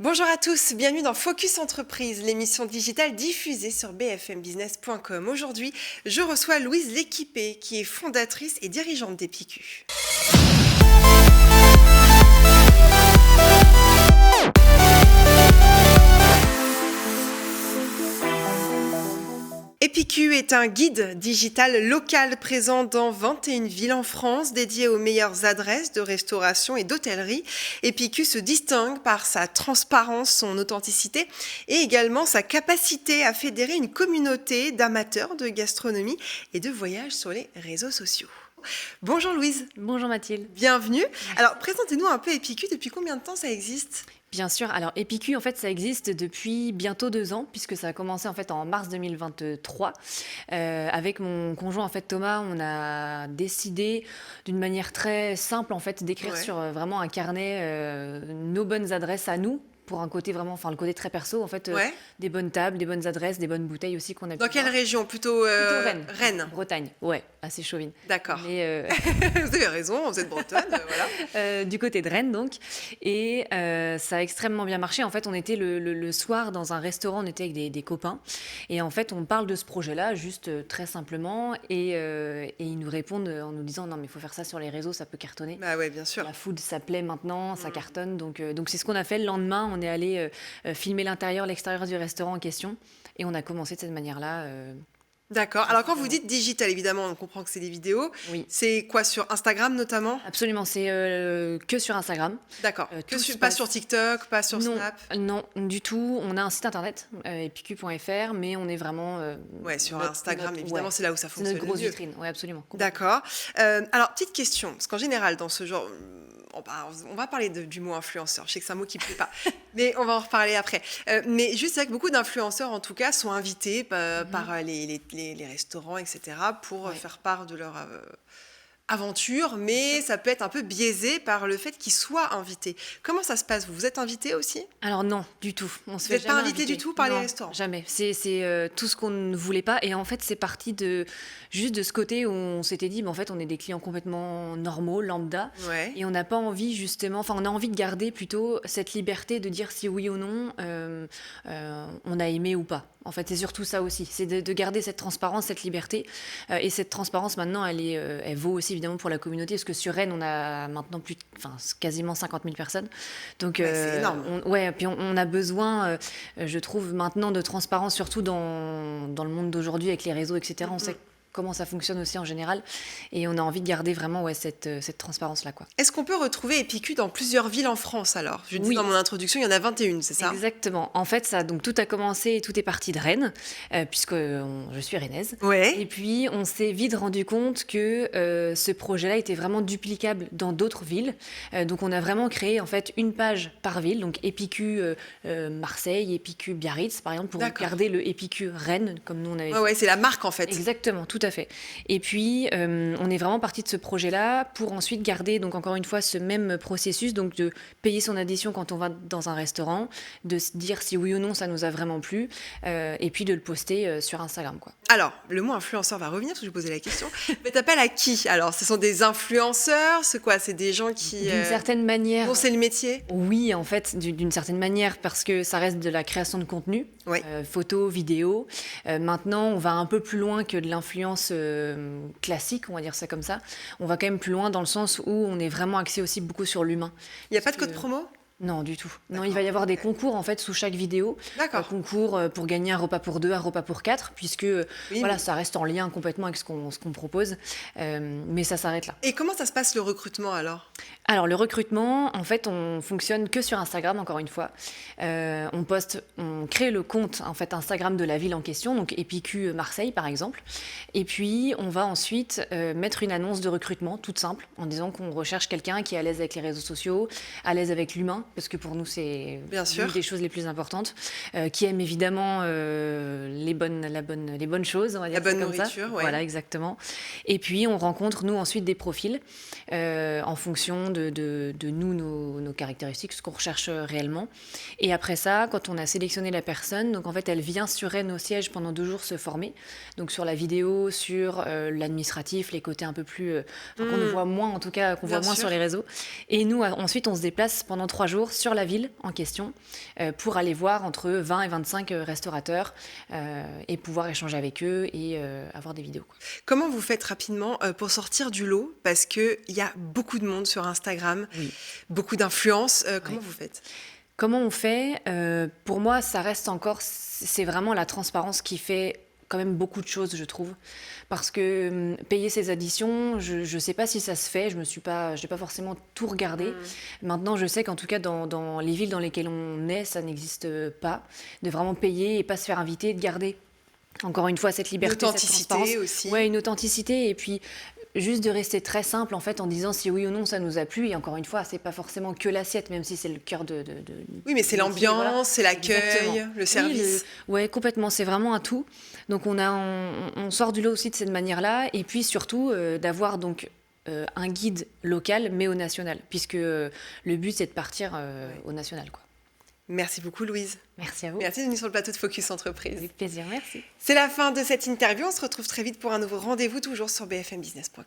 Bonjour à tous, bienvenue dans Focus Entreprise, l'émission digitale diffusée sur bfmbusiness.com. Aujourd'hui, je reçois Louise Léquipé, qui est fondatrice et dirigeante d'Epicue. Epicue est un guide digital local présent dans 21 villes en France, dédié aux meilleures adresses de restauration et d'hôtellerie. Epicue se distingue par sa transparence, son authenticité et également sa capacité à fédérer une communauté d'amateurs de gastronomie et de voyage sur les réseaux sociaux. Bonjour Louise. Bonjour Mathilde. Bienvenue. Alors présentez-nous un peu Epicue, depuis combien de temps ça existe ? Bien sûr, alors Epicue, en fait, ça existe depuis bientôt 2 ans, puisque ça a commencé en fait en mars 2023. Avec mon conjoint, en fait, Thomas, on a décidé d'une manière très simple, en fait, d'écrire sur vraiment un carnet nos bonnes adresses à nous, pour un côté vraiment, enfin le côté très perso, en fait, des bonnes tables, des bonnes adresses, des bonnes bouteilles aussi qu'on a pu Dans quelle voir. région ? Plutôt Rennes. Rennes. Bretagne, ouais, assez chauvine. D'accord. Mais Vous avez raison, vous êtes bretonne, voilà. du côté de Rennes donc, et ça a extrêmement bien marché. En fait, on était le soir dans un restaurant, on était avec des copains, et en fait on parle de ce projet-là juste très simplement, et ils nous répondent en nous disant non mais il faut faire ça sur les réseaux, ça peut cartonner. Bah ouais, bien sûr. La food, ça plaît maintenant, ça cartonne, donc c'est ce qu'on a fait. Le lendemain, on est allé filmer l'intérieur, l'extérieur du restaurant en question, et on a commencé de cette manière-là. D'accord. Alors quand vous dites digital, évidemment, on comprend que c'est des vidéos. Oui. C'est quoi, sur Instagram notamment ? Absolument, c'est que sur Instagram. D'accord. Tout Pas sur TikTok, pas sur non, Snap ? Non, du tout. On a un site internet, epicue.fr, mais on est vraiment... Ouais, sur Instagram, évidemment, c'est là où ça c'est fonctionne notre grosse le mieux. vitrine, oui, absolument. D'accord. Alors, petite question, parce qu'en général, dans ce genre... On va parler du mot influenceur. Je sais que c'est un mot qui ne plaît pas, mais on va en reparler après. Mais juste, c'est vrai que beaucoup d'influenceurs, en tout cas, sont invités par les restaurants, etc., pour faire part de leur aventure, mais ça peut être un peu biaisé par le fait qu'ils soient invités. Comment ça se passe ? Vous êtes invité aussi ? Alors non, du tout. On se Vous fait n'êtes pas jamais invité du tout par les restaurants ? Jamais. C'est tout ce qu'on ne voulait pas. Et en fait, c'est parti juste de ce côté où on s'était dit, en fait, on est des clients complètement normaux, lambda. Ouais. Et on n'a pas envie, justement, enfin, on a envie de garder plutôt cette liberté de dire si oui ou non on a aimé ou pas. En fait, c'est surtout ça aussi. C'est de garder cette transparence, cette liberté. Et cette transparence, maintenant, elle vaut aussi, évidemment, pour la communauté. Parce que sur Rennes, on a maintenant quasiment 50 000 personnes. Donc, c'est énorme. Puis on a besoin, je trouve, maintenant de transparence, surtout dans le monde d'aujourd'hui, avec les réseaux, etc. On sait comment ça fonctionne aussi en général. Et on a envie de garder vraiment cette transparence-là, quoi. Est-ce qu'on peut retrouver Epicue dans plusieurs villes en France, alors ? Je dis dans mon introduction, il y en a 21, c'est ça ? Exactement. En fait, donc tout a commencé, tout est parti de Rennes, puisque je suis rennaise. Ouais. Et puis, on s'est vite rendu compte que ce projet-là était vraiment duplicable dans d'autres villes. Donc, on a vraiment créé, en fait, une page par ville. Donc, Epicue Marseille, Epicue Biarritz, par exemple, pour garder le Epicue Rennes, comme nous, on avait fait. Ouais, c'est la marque, en fait. Exactement, tout à fait. Et puis, on est vraiment parti de ce projet-là pour ensuite garder, donc encore une fois, ce même processus, donc de payer son addition quand on va dans un restaurant, de se dire si oui ou non ça nous a vraiment plu, et puis de le poster sur Instagram, quoi. Alors, le mot influenceur va revenir, parce que je posais la question. Mais t'appelles à qui ? Alors, ce sont des influenceurs ? C'est quoi ? C'est des gens qui... D'une certaine manière... Dont c'est le métier ? Oui, en fait, d'une certaine manière, parce que ça reste de la création de contenu, photos, vidéos. Maintenant, on va un peu plus loin que de l'influence classique, on va dire ça comme ça. On va quand même plus loin dans le sens où on est vraiment axé aussi beaucoup sur l'humain. Il n'y a pas de code promo ? Non, du tout. Non, il va y avoir des concours en fait sous chaque vidéo. D'accord. Concours pour gagner un repas pour 2, un repas pour 4, puisque ça reste en lien complètement avec ce qu'on propose. Mais ça s'arrête là. Et comment ça se passe le recrutement alors ? Alors le recrutement, en fait, on fonctionne que sur Instagram, encore une fois. On crée le compte en fait Instagram de la ville en question, donc Epicue Marseille par exemple. Et puis on va ensuite mettre une annonce de recrutement toute simple, en disant qu'on recherche quelqu'un qui est à l'aise avec les réseaux sociaux, à l'aise avec l'humain, parce que pour nous c'est une des choses les plus importantes, qui aime évidemment les bonnes choses, on va dire la bonne comme nourriture, ça. Ouais. Voilà, exactement. Et puis on rencontre nous ensuite des profils en fonction de nous, nos caractéristiques, ce qu'on recherche réellement. Et après ça, quand on a sélectionné la personne, donc en fait elle vient sur Rennes au siège pendant 2 jours se former, donc sur la vidéo, sur l'administratif, les côtés un peu plus qu'on voit moins en tout cas, qu'on voit moins sur les réseaux. Et nous ensuite on se déplace pendant 3 jours jour sur la ville en question pour aller voir entre 20 et 25 restaurateurs et pouvoir échanger avec eux et avoir des vidéos, quoi. Comment vous faites rapidement pour sortir du lot? Parce qu'il y a beaucoup de monde sur Instagram, Oui. beaucoup d'influence. Comment Oui. vous faites? Comment on fait? Pour moi, ça reste encore, c'est vraiment la transparence qui fait quand même beaucoup de choses, je trouve. Parce que payer ses additions, je ne sais pas si ça se fait, je n'ai pas forcément tout regardé. Maintenant, je sais qu'en tout cas, dans les villes dans lesquelles on est, ça n'existe pas. De vraiment payer et pas se faire inviter, de garder, encore une fois, cette liberté, cette L'authenticité transparence. aussi. Ouais, une authenticité. Et puis, juste de rester très simple, en fait, en disant si oui ou non ça nous a plu. Et encore une fois, c'est pas forcément que l'assiette, même si c'est le cœur de Oui, mais c'est du métier, l'ambiance, voilà. c'est l'accueil, Exactement. le service. Ouais, complètement. C'est vraiment un tout. Donc, on sort du lot aussi de cette manière-là. Et puis, surtout, d'avoir donc un guide local, mais au national. Puisque le but, c'est de partir au national, quoi. Merci beaucoup, Louise. Merci à vous. Merci d'être venue sur le plateau de Focus Entreprise. Avec plaisir, merci. C'est la fin de cette interview. On se retrouve très vite pour un nouveau rendez-vous, toujours sur bfmbusiness.com.